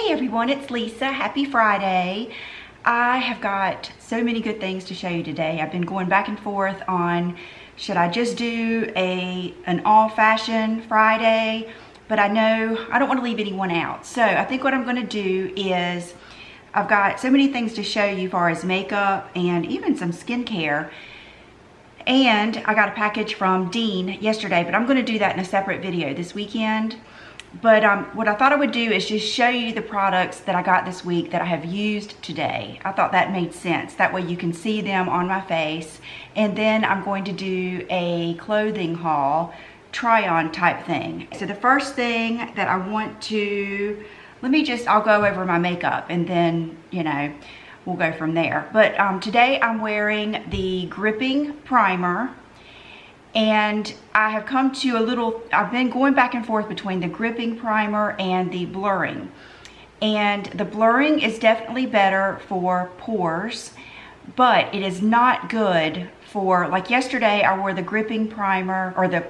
Hey everyone, it's Lisa. Happy Friday. I have got so many good things to show you today. I've been going back and forth on should I just do an all fashion Friday, but I know I don't want to leave anyone out. So I think what I'm going to do is I've got so many things to show you as far as makeup and even some skincare. And I got a package from Dean yesterday, but I'm going to do that in a separate video this weekend. But what I thought I would do is just show you the products that I got this week that I have used today. I thought that made sense. That way you can see them on my face. And then I'm going to do a clothing haul, try-on type thing. So the first thing that I want to, I'll go over my makeup and then, we'll go from there. But today I'm wearing the Gripping Primer. And I have come to I've been going back and forth between the Gripping Primer and the blurring. And the blurring is definitely better for pores, but it is not good for, like yesterday I wore the Gripping Primer, or the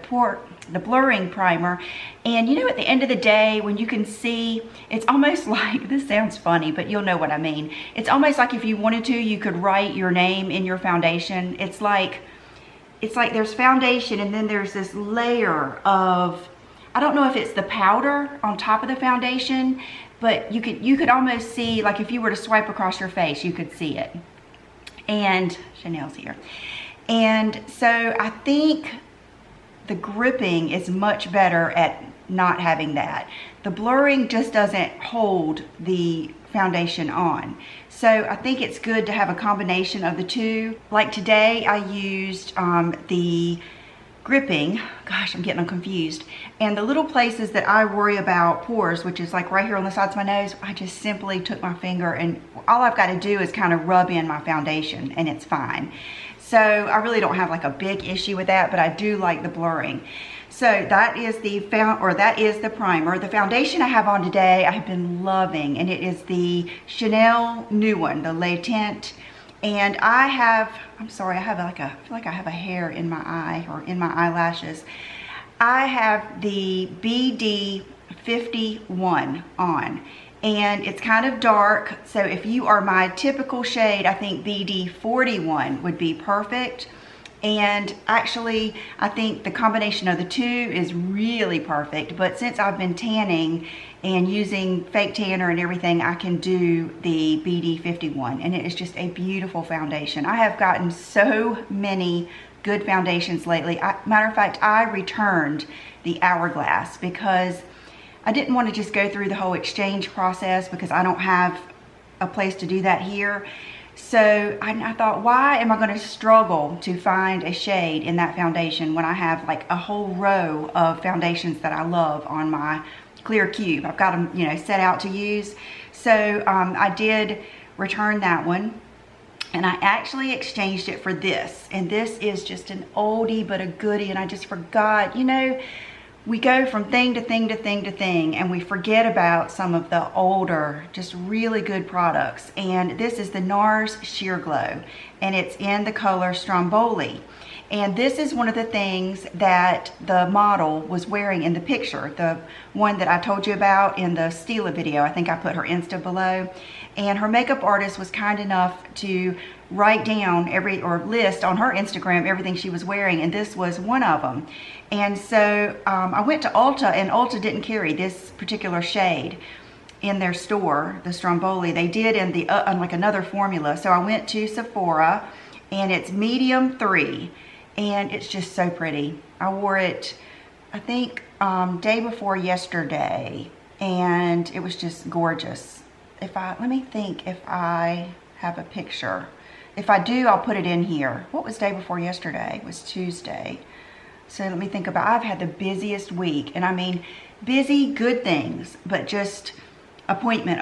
blurring primer. And at the end of the day, when you can see, it's almost like, this sounds funny, but you'll know what I mean. It's almost like if you wanted to, you could write your name in your foundation. It's like there's foundation and then there's this layer of, I don't know if it's the powder on top of the foundation, but you could almost see, like if you were to swipe across your face, you could see it. And Chanel's here. And so I think the gripping is much better at not having that. The blurring just doesn't hold the foundation on. So I think it's good to have a combination of the two. Like today I used the Gripping, gosh, I'm getting confused. And the little places that I worry about pores, which is like right here on the sides of my nose, I just simply took my finger and all I've got to do is kind of rub in my foundation and it's fine. So I really don't have like a big issue with that, but I do like the blurring. So that is the primer. The foundation I have on today, I have been loving, and it is the Chanel new one, the Le Tint. And I feel like I have a hair in my eye, or in my eyelashes. I have the BD 51 on, and it's kind of dark. So if you are my typical shade, I think BD 41 would be perfect. And actually, I think the combination of the two is really perfect. But since I've been tanning and using fake tanner and everything, I can do the BD 51. And it is just a beautiful foundation. I have gotten so many good foundations lately. Matter of fact, I returned the Hourglass because I didn't want to just go through the whole exchange process because I don't have a place to do that here. So I thought, why am I going to struggle to find a shade in that foundation when I have like a whole row of foundations that I love on my clear cube? I've got them, set out to use. So I did return that one, and I actually exchanged it for this. And this is just an oldie but a goodie, and I just forgot, we go from thing to thing to thing to thing, and we forget about some of the older, just really good products. And this is the NARS Sheer Glow, and it's in the color Stromboli. And this is one of the things that the model was wearing in the picture, the one that I told you about in the Stila video. I think I put her Insta below. And her makeup artist was kind enough to write down list on her Instagram everything she was wearing, and this was one of them. And so I went to Ulta, and Ulta didn't carry this particular shade in their store, the Stromboli. They did in the like another formula. So I went to Sephora, and it's medium 3, and it's just so pretty. I wore it, I think, day before yesterday, and it was just gorgeous. Let me think if I have a picture. If I do, I'll put it in here. What was day before yesterday? It was Tuesday. So let me think about, I've had the busiest week, and I mean busy, good things, but just appointment.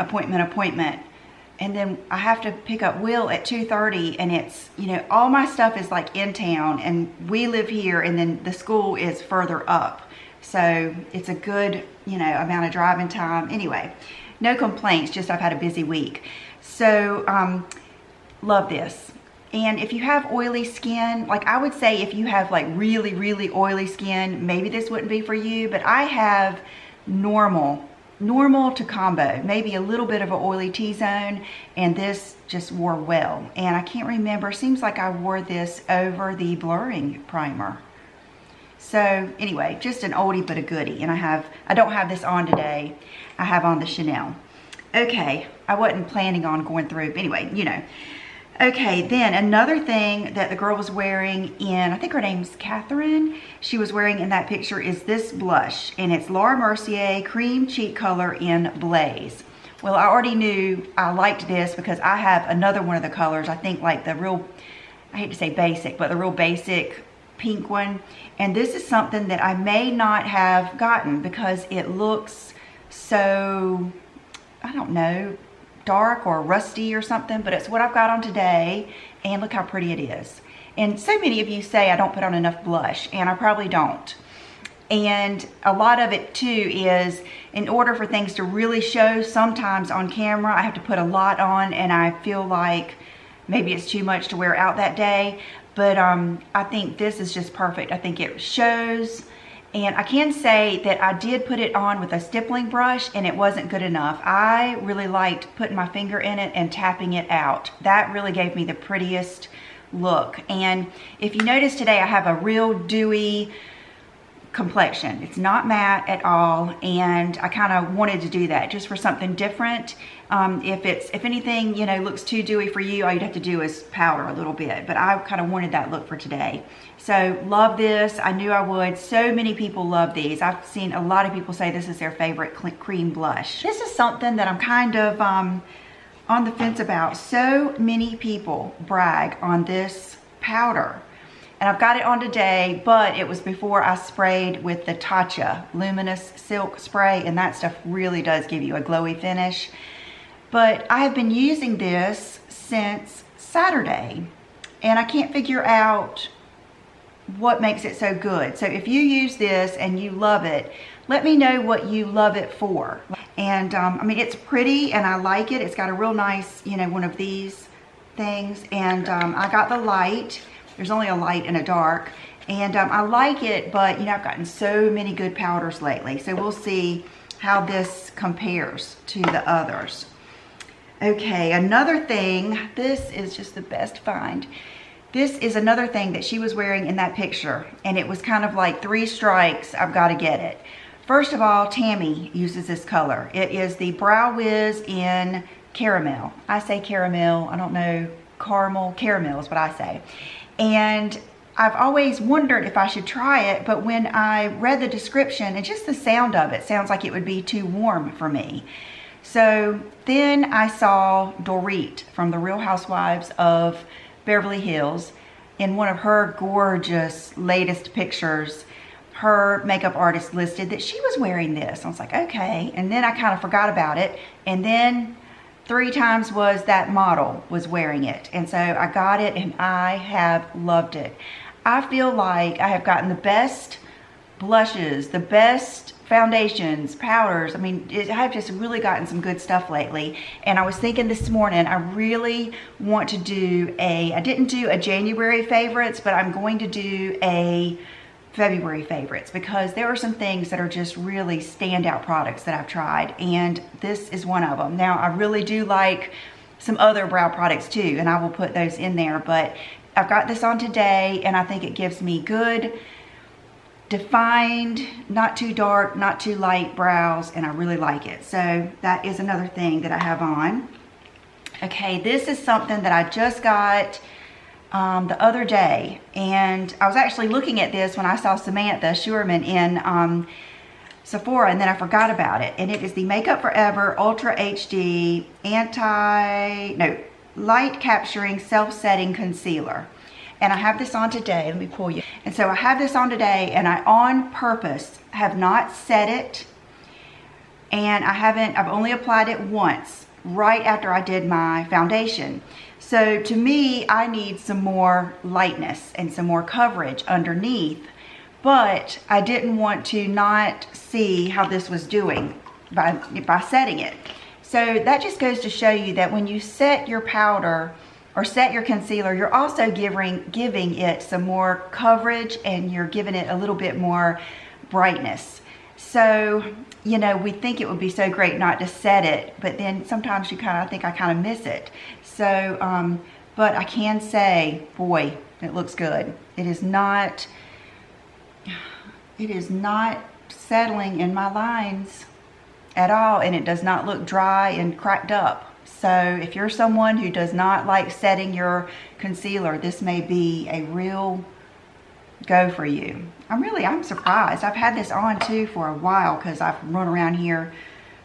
And then I have to pick up Will at 2:30, and it's, all my stuff is like in town, and we live here, and then the school is further up. So it's a good, amount of driving time. Anyway, no complaints, just I've had a busy week. So love this. And if you have oily skin, like I would say if you have like really, really oily skin, maybe this wouldn't be for you, but I have normal normal to combo, maybe a little bit of an oily T-zone, and this just wore well. And I can't remember, seems like I wore this over the blurring primer. So anyway, just an oldie but a goodie. And I don't have this on today. I have on the Chanel. Okay, I wasn't planning on going through, but anyway, you know. Okay, then another thing that the girl was wearing in, I think her name's Catherine, she was wearing in that picture is this blush, and it's Laura Mercier Cream Cheek Color in Blaze. Well, I already knew I liked this because I have another one of the colors, I think like the real, I hate to say basic, but the real basic pink one. And this is something that I may not have gotten because it looks so, I don't know, dark or rusty or something, but it's what I've got on today, and look how pretty it is. And so many of you say I don't put on enough blush, and I probably don't. And a lot of it too is, in order for things to really show sometimes on camera, I have to put a lot on, and I feel like maybe it's too much to wear out that day. But I think this is just perfect. I think it shows. And I can say that I did put it on with a stippling brush, and it wasn't good enough. I really liked putting my finger in it and tapping it out. That really gave me the prettiest look. And if you notice today, I have a real dewy complexion. It's not matte at all, and I kind of wanted to do that just for something different. If anything, you know, looks too dewy for you, all you'd have to do is powder a little bit, but I kind of wanted that look for today. So love this. I knew I would. So many people love these. I've seen a lot of people say this is their favorite cream blush. This is something that I'm kind of on the fence about. So many people brag on this powder. And I've got it on today, but it was before I sprayed with the Tatcha Luminous Silk Spray, and that stuff really does give you a glowy finish. But I have been using this since Saturday, and I can't figure out what makes it so good. So if you use this and you love it, let me know what you love it for. And I mean, it's pretty and I like it. It's got a real nice, you know, one of these things. And I got the light. There's only a light and a dark. And I like it, but you know, I've gotten so many good powders lately. So we'll see how this compares to the others. Okay, another thing, this is just the best find. This is another thing that she was wearing in that picture, and it was kind of like 3 strikes, I've got to get it. First of all, Tammy uses this color. It is the Brow Wiz in Caramel. I say caramel, I don't know, caramel is what I say. And I've always wondered if I should try it, but when I read the description and just the sound of it sounds like it would be too warm for me. So then I saw Dorit from the Real Housewives of Beverly Hills in one of her gorgeous latest pictures. Her makeup artist listed that she was wearing this. I was like, okay. And then I kind of forgot about it. And then 3 times was that model was wearing it. And so I got it and I have loved it. I feel like I have gotten the best blushes, the best foundations, powders. I mean, I've just really gotten some good stuff lately. And I was thinking this morning, I really want to do I didn't do a January favorites, but I'm going to do a February favorites because there are some things that are just really standout products that I've tried, and this is one of them. Now, I really do like some other brow products too, and I will put those in there, but I've got this on today, and I think it gives me good, defined, not too dark, not too light brows, and I really like it. So that is another thing that I have on. Okay, this is something that I just got the other day, and I was actually looking at this when I saw Samantha Schuerman in Sephora, and then I forgot about it. And it is the Makeup Forever Ultra HD Light Capturing Self-Setting Concealer. And I have this on today. Let me pull you. And so I have this on today, and I on purpose have not set it, and I've only applied it once right after I did my foundation. So to me, I need some more lightness and some more coverage underneath, but I didn't want to not see how this was doing by setting it. So that just goes to show you that when you set your powder or set your concealer, you're also giving it some more coverage, and you're giving it a little bit more brightness. So, you know, we think it would be so great not to set it, but then sometimes I think I kind of miss it. So, but I can say, boy, it looks good. It is not settling in my lines at all, and it does not look dry and cracked up. So if you're someone who does not like setting your concealer, this may be a real go for you. I'm surprised. I've had this on too for a while because I've run around here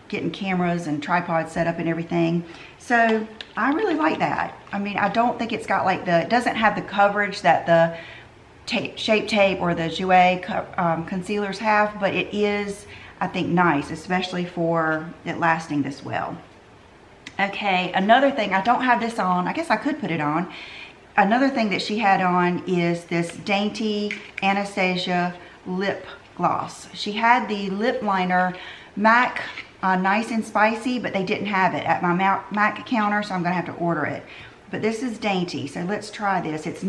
getting cameras and tripods set up and everything. So I really like that. I mean, I don't think it's got like it doesn't have the coverage that the Shape Tape or the Jouer concealers have, but it is, I think, nice, especially for it lasting this well. Okay, another thing, I don't have this on. I guess I could put it on. Another thing that she had on is this Dainty Anastasia lip gloss. She had the lip liner MAC Nice and Spicy, but they didn't have it at my MAC counter, so I'm gonna have to order it. But this is Dainty, so let's try this. It's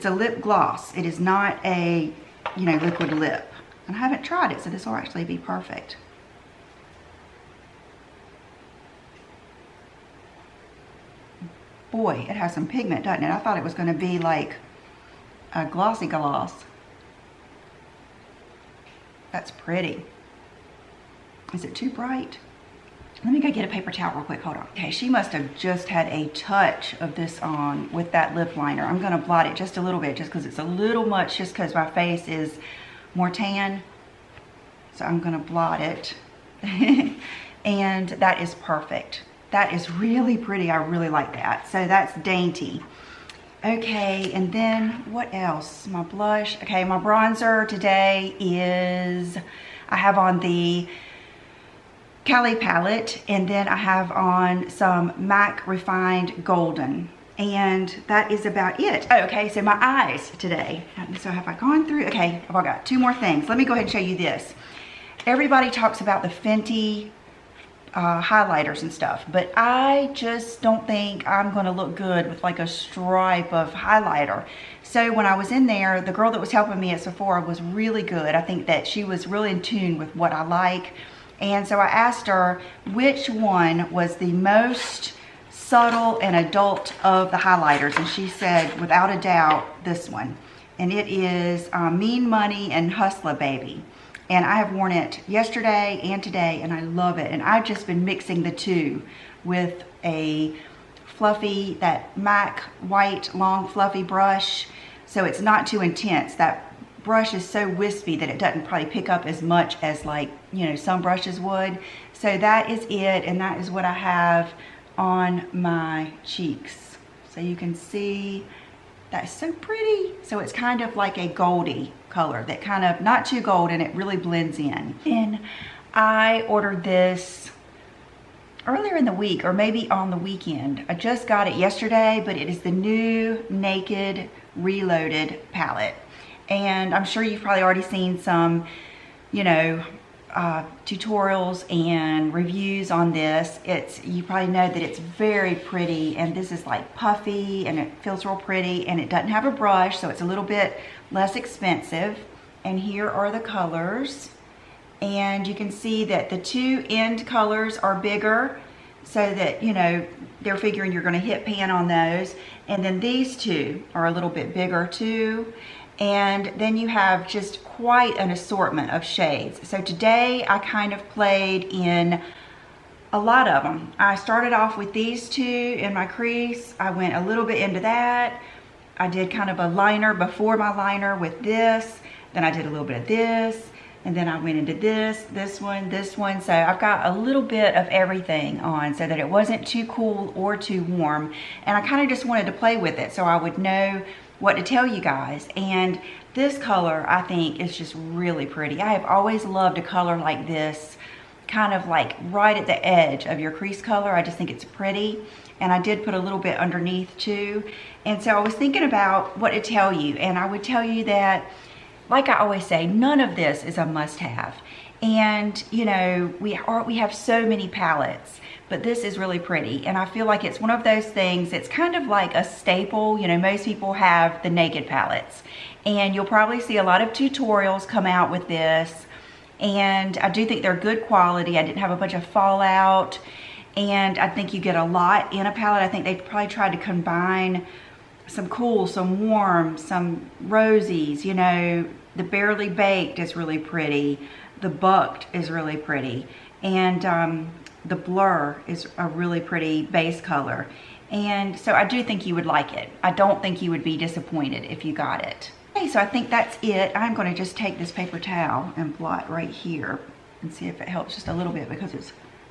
a lip gloss. It is not a, you know, liquid lip. And I haven't tried it, so this will actually be perfect. Boy, it has some pigment, doesn't it? I thought it was going to be like a glossy gloss. That's pretty. Is it too bright? Let me go get a paper towel real quick. Hold on. Okay, she must have just had a touch of this on with that lip liner. I'm going to blot it just a little bit just because it's a little much, just because my face is more tan. So I'm going to blot it. And that is perfect. That is really pretty. I really like that. So that's Dainty. Okay, and then what else? My blush. Okay, my bronzer today is, I have on the Cali palette, and then I have on some MAC Refined Golden. And that is about it. Oh, okay, so my eyes today. So have I gone through? Okay, I've got 2 more things. Let me go ahead and show you this. Everybody talks about the Fenty highlighters and stuff, but I just don't think I'm gonna look good with like a stripe of highlighter. So when I was in there, the girl that was helping me at Sephora was really good. I think that she was really in tune with what I like. And so I asked her which one was the most subtle and adult of the highlighters, and she said without a doubt this one, and it is Mean Money and Hustler Baby. And I have worn it yesterday and today, and I love it. And I've just been mixing the two with a fluffy, that MAC white long fluffy brush, so it's not too intense. That brush is so wispy that it doesn't probably pick up as much as, like, you know, some brushes would. So that is it, and that is what I have on my cheeks. So you can see that's so pretty. So it's kind of like a goldy color that kind of, not too gold, and it really blends in. And I ordered this earlier in the week, or maybe on the weekend. I just got it yesterday, but it is the new Naked Reloaded palette. And I'm sure you've probably already seen some, you know, tutorials and reviews on this. You probably know that it's very pretty, and this is like puffy, and it feels real pretty, and it doesn't have a brush, so it's a little bit less expensive. And here are the colors, and you can see that the 2 end colors are bigger, so that, you know, they're figuring you're going to hit pan on those. And then these 2 are a little bit bigger too. And then you have just quite an assortment of shades. So today I kind of played in a lot of them. I started off with these 2 in my crease. I went a little bit into that. I did kind of a liner before my liner with this. Then I did a little bit of this. And then I went into this one. So I've got a little bit of everything on, so that it wasn't too cool or too warm. And I kind of just wanted to play with it so I would know what to tell you guys. And this color, I think, is just really pretty. I have always loved a color like this, kind of like right at the edge of your crease color. I just think it's pretty. And I did put a little bit underneath too. And so I was thinking about what to tell you, and I would tell you that, like I always say, none of this is a must-have. And you know, we have so many palettes, but this is really pretty. And I feel like it's one of those things, it's kind of like a staple. You know, most people have the naked palettes, and you'll probably see a lot of tutorials come out with this. And I do think they're good quality. I didn't have a bunch of fallout, and I think you get a lot in a palette. I think they probably tried to combine some cool, some warm, some rosies. You know, the Barely Baked is really pretty. The Bucked is really pretty. And the Blur is a really pretty base color. And so I do think you would like it. I don't think you would be disappointed if you got it. Okay, so I think that's it. I'm going to just take this paper towel and blot right here and see if it helps just a little bit, because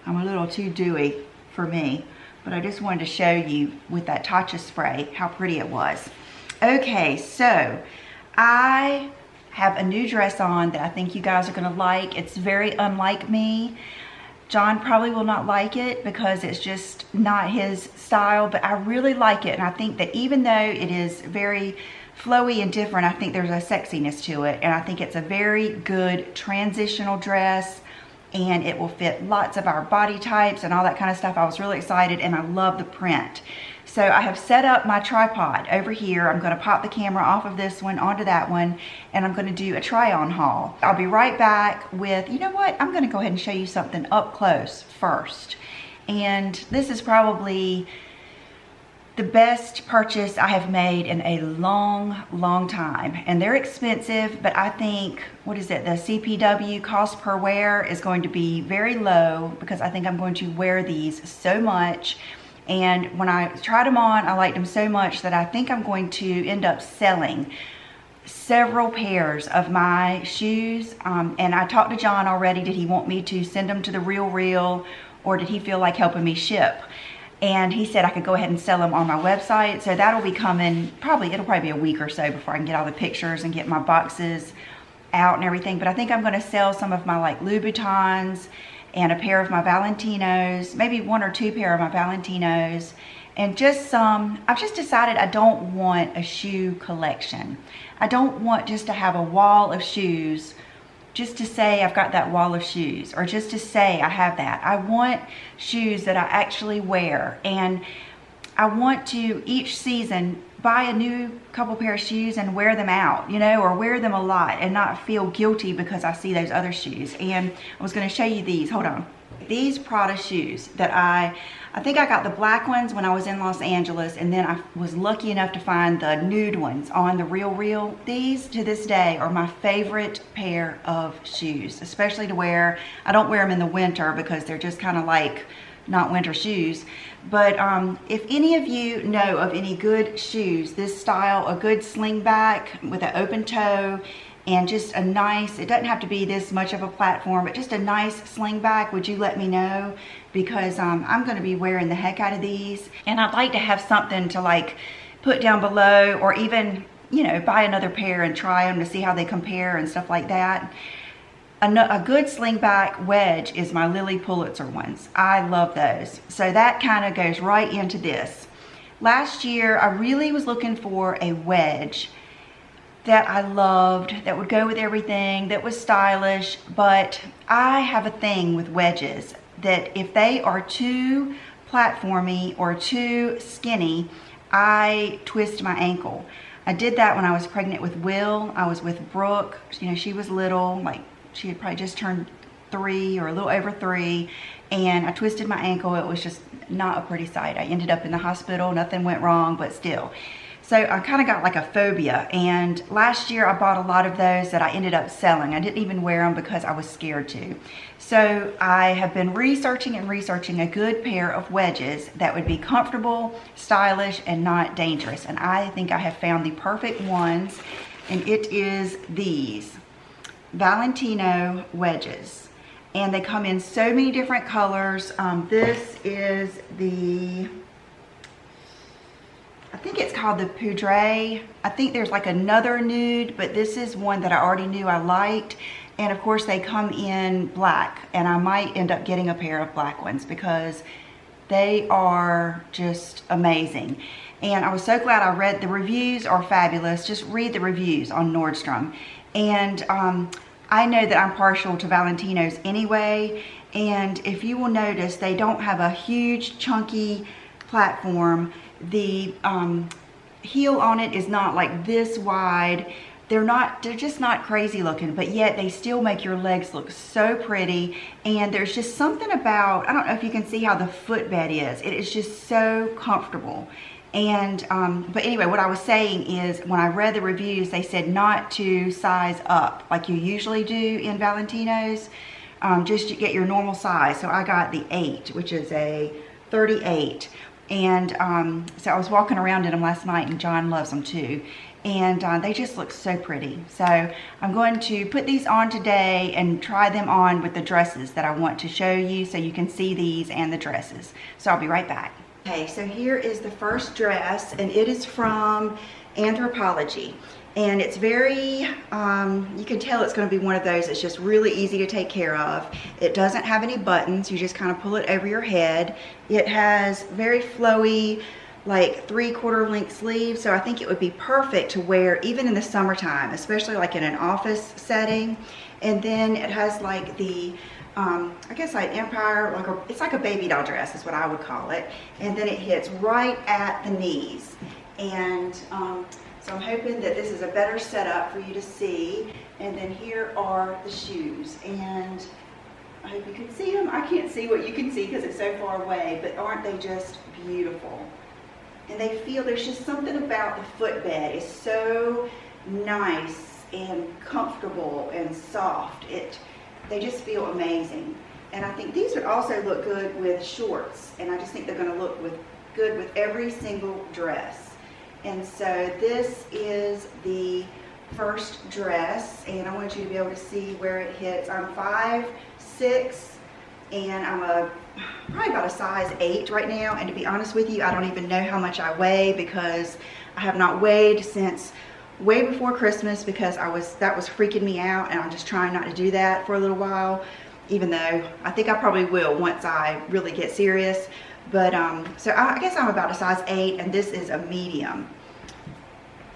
I'm a little too dewy for me. But I just wanted to show you with that Tatcha spray how pretty it was. Okay, so I have a new dress on that I think you guys are gonna like. It's very unlike me. John probably will not like it because it's just not his style, but I really like it. And I think that even though it is very flowy and different, I think there's a sexiness to it. And I think it's a very good transitional dress, and it will fit lots of our body types and all that kind of stuff. I was really excited, and I love the print. So I have set up my tripod over here. I'm gonna pop the camera off of this one onto that one, and I'm gonna do a try-on haul. I'll be right back with, you know what? I'm gonna go ahead and show you something up close first. And this is probably the best purchase I have made in a long time. And they're expensive, but I think, what is it? The CPW, cost per wear, is going to be very low, because I think I'm going to wear these so much. And when I tried them on, I liked them so much that I think I'm going to end up selling several pairs of my shoes. And I talked to John already. Did he want me to send them to the Real, or did he feel like helping me ship? And he said I could go ahead and sell them on my website. So that'll be coming, it'll probably be a week or so before I can get all the pictures and get my boxes out and everything. But I think I'm gonna sell some of my like Louboutins, and a pair of my Valentinos, maybe one or two pair of my Valentinos, and just some. I've just decided I don't want a shoe collection. I don't want just to have a wall of shoes just to say I've got that wall of shoes, or just to say I have that. I want shoes that I actually wear, and I want to each season buy a new couple pair of shoes and wear them out, you know, or wear them a lot and not feel guilty because I see those other shoes. And I was going to show you these. Hold on. These Prada shoes that I think I got the black ones when I was in Los Angeles, and then I was lucky enough to find the nude ones on the Real. These, to this day, are my favorite pair of shoes, especially to wear. I don't wear them in the winter because they're just kind of like not winter shoes. But if any of you know of any good shoes, this style, a good slingback with an open toe, and just a nice, it doesn't have to be this much of a platform, but just a nice slingback, would you let me know? Because I'm going to be wearing the heck out of these, and I'd like to have something to like put down below, or even, you know, buy another pair and try them to see how they compare and stuff like that. A good slingback wedge is my Lily Pulitzer ones. I love those. So that kind of goes right into this. Last year, I really was looking for a wedge that I loved, that would go with everything, that was stylish. But I have a thing with wedges, that if they are too platformy or too skinny, I twist my ankle. I did that when I was pregnant with Will. I was with Brooke. You know, she was little, like she had probably just turned 3 or a little over 3, and I twisted my ankle. It was just not a pretty sight. I ended up in the hospital. Nothing went wrong, but still. So I kind of got like a phobia, and last year I bought a lot of those that I ended up selling. I didn't even wear them because I was scared to. So I have been researching a good pair of wedges that would be comfortable, stylish, and not dangerous. And I think I have found the perfect ones, and it is these Valentino Wedges. And they come in so many different colors. This is the, I think it's called the Poudre. I think there's like another nude, but this is one that I already knew I liked. And of course they come in black, and I might end up getting a pair of black ones because they are just amazing. And I was so glad I read the reviews. Are fabulous. Just read the reviews on Nordstrom. And I know that I'm partial to Valentino's anyway, and if you will notice, they don't have a huge chunky platform. The heel on it is not like this wide. They're just not crazy looking, but yet they still make your legs look so pretty. And there's just something about, I don't know if you can see how the footbed is. It is just so comfortable. And, but anyway, what I was saying is when I read the reviews, they said not to size up like you usually do in Valentino's. Just to get your normal size. So I got the 8, which is a 38. And so I was walking around in them last night, and John loves them too. And they just look so pretty. So I'm going to put these on today and try them on with the dresses that I want to show you so you can see these and the dresses. So I'll be right back. Okay, so here is the first dress, and it is from Anthropologie. And it's very, you can tell it's going to be one of those that's just really easy to take care of. It doesn't have any buttons. You just kind of pull it over your head. It has very flowy, like 3/4 length sleeves. So I think it would be perfect to wear even in the summertime, especially like in an office setting. And then it has like the, I guess like Empire, like it's like a baby doll dress is what I would call it. And then it hits right at the knees. And, so I'm hoping that this is a better setup for you to see. And then here are the shoes. And I hope you can see them. I can't see what you can see because it's so far away, but aren't they just beautiful? And they feel, there's just something about the footbed. It's so nice and comfortable and soft. They just feel amazing. And I think these would also look good with shorts. And I just think they're going to look good with every single dress. And so this is the first dress, and I want you to be able to see where it hits. I'm 5'6", and I'm probably about a size 8 right now. And to be honest with you, I don't even know how much I weigh because I have not weighed since way before Christmas because that was freaking me out, and I'm just trying not to do that for a little while, even though I think I probably will once I really get serious. But so I guess I'm about a size 8, and this is a medium.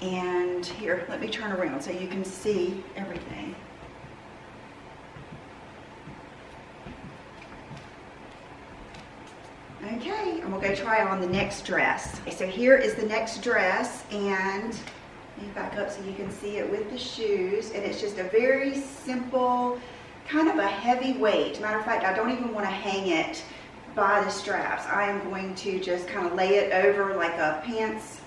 And here, let me turn around so you can see everything. Okay, I'm gonna go try on the next dress. Okay, so here is the next dress, and let me back up so you can see it with the shoes. And it's just a very simple, kind of a heavy weight. Matter of fact, I don't even want to hang it by the straps. I am going to just kind of lay it over like a pants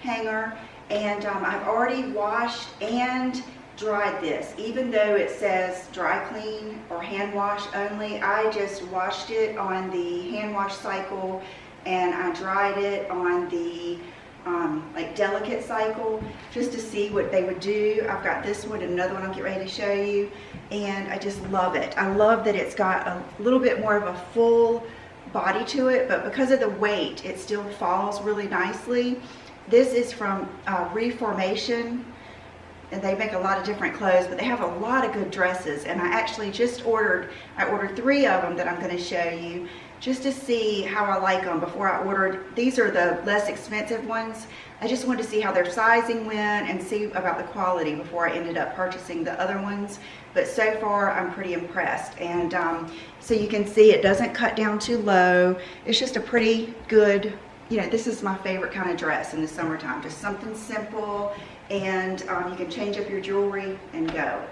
hanger. And I've already washed and dried this. Even though it says dry clean or hand wash only, I just washed it on the hand wash cycle, and I dried it on the like delicate cycle just to see what they would do. I've got this one and another one I'll get ready to show you, and I just love it. I love that it's got a little bit more of a full body to it, but because of the weight, it still falls really nicely. This is from Reformation, and they make a lot of different clothes, but they have a lot of good dresses. And I actually just ordered 3 of them that I'm going to show you just to see how I like them before I ordered. These are the less expensive ones. I just wanted to see how their sizing went and see about the quality before I ended up purchasing the other ones. But so far, I'm pretty impressed. And so you can see it doesn't cut down too low. It's just a pretty good, you know, this is my favorite kind of dress in the summertime. Just something simple, and you can change up your jewelry and go.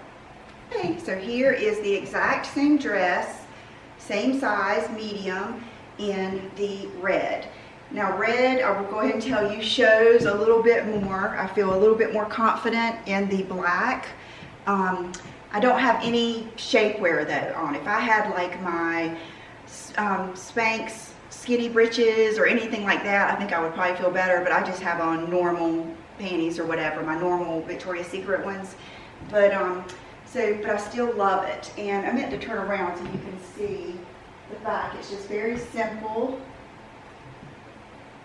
Okay, so here is the exact same dress, same size, medium, in the red. Now red, I will go ahead and tell you, shows a little bit more. I feel a little bit more confident in the black. I don't have any shapewear though on. If I had like my Spanx skinny breeches or anything like that, I think I would probably feel better, but I just have on normal panties or whatever, my normal Victoria's Secret ones. But but I still love it. And I meant to turn around so you can see the back. It's just very simple,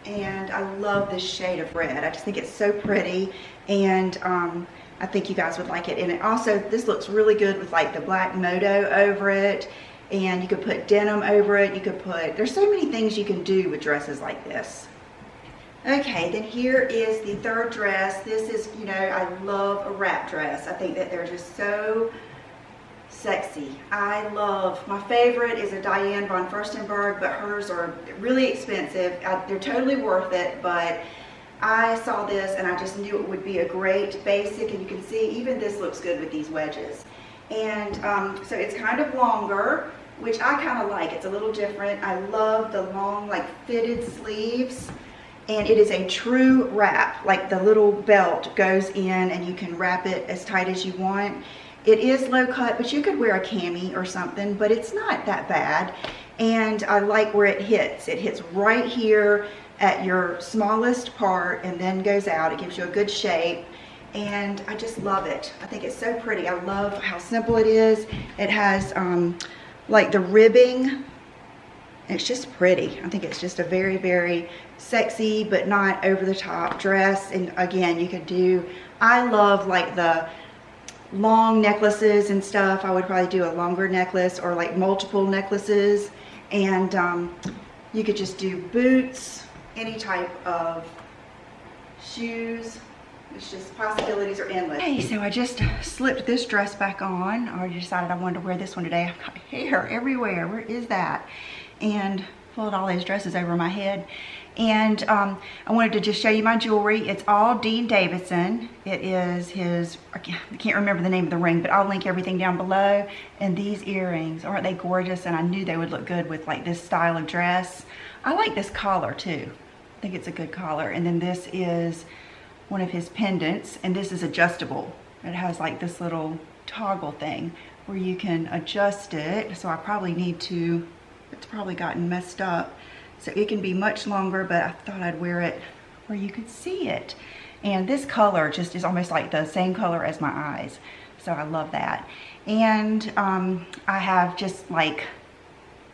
and I love this shade of red. I just think it's so pretty, and I think you guys would like it. And it also, this looks really good with like the black moto over it. And you could put denim over it. You could put, there's so many things you can do with dresses like this. Okay, then here is the third dress. This is, you know, I love a wrap dress. I think that they're just so sexy. I love, my favorite is a Diane von Furstenberg, but hers are really expensive. They're totally worth it, but I saw this and I just knew it would be a great basic, and you can see even this looks good with these wedges. And so it's kind of longer, which I kind of like. It's a little different. I love the long, like, fitted sleeves, and it is a true wrap. Like, the little belt goes in and you can wrap it as tight as you want. It is low cut, but you could wear a cami or something, but it's not that bad. And I like where it hits. It hits right here at your smallest part and then goes out. It gives you a good shape, and I just love it. I think it's so pretty. I love how simple it is. It has like the ribbing. It's just pretty. I think it's just a very, very sexy but not over the top dress. And again, you could do, I love like the long necklaces and stuff. I would probably do a longer necklace or like multiple necklaces. And you could just do boots, any type of shoes. It's just, possibilities are endless. Hey, so I just slipped this dress back on. I already decided I wanted to wear this one today. I've got hair everywhere. Where is that? And pulled all those dresses over my head. And I wanted to just show you my jewelry. It's all Dean Davidson. It is his, I can't remember the name of the ring, but I'll link everything down below. And these earrings, aren't they gorgeous? And I knew they would look good with like this style of dress. I like this collar too. I think it's a good collar. And then this is one of his pendants, and this is adjustable. It has like this little toggle thing where you can adjust it. So I probably need to, it's probably gotten messed up. So it can be much longer, but I thought I'd wear it where you could see it. And this color just is almost like the same color as my eyes. So I love that. And I have just like,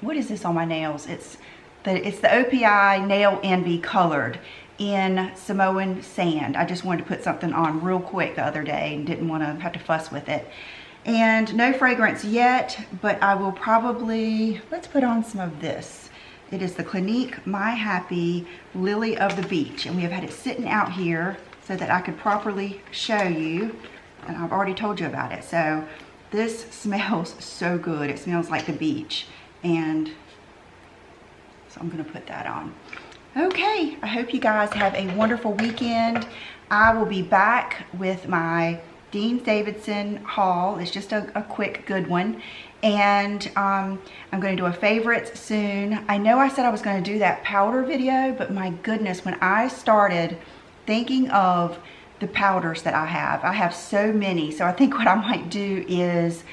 what is this on my nails? It's the OPI Nail Envy colored in Samoan sand. I just wanted to put something on real quick the other day and didn't want to have to fuss with it. And no fragrance yet, but I will probably, let's put on some of this. It is the Clinique My Happy Lily of the Beach, and we have had it sitting out here so that I could properly show you, and I've already told you about it. So this smells so good. It smells like the beach, and so I'm gonna put that on. Okay, I hope you guys have a wonderful weekend. I will be back with my Dean Davidson haul. It's just a quick good one. And I'm going to do a favorites soon. I know I said I was going to do that powder video, but my goodness, when I started thinking of the powders that I have so many. So I think what I might do is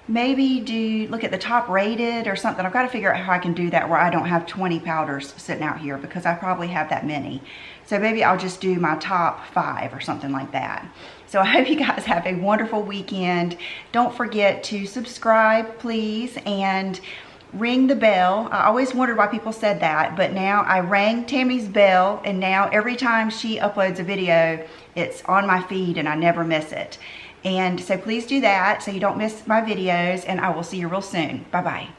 maybe look at the top rated or something. I've got to figure out how I can do that where I don't have 20 powders sitting out here, because I probably have that many. So maybe I'll just do my top 5 or something like that. So I hope you guys have a wonderful weekend. Don't forget to subscribe, please, and ring the bell. I always wondered why people said that, but now I rang Tammy's bell, and now every time she uploads a video, it's on my feed and I never miss it. And so please do that so you don't miss my videos, and I will see you real soon. Bye-bye.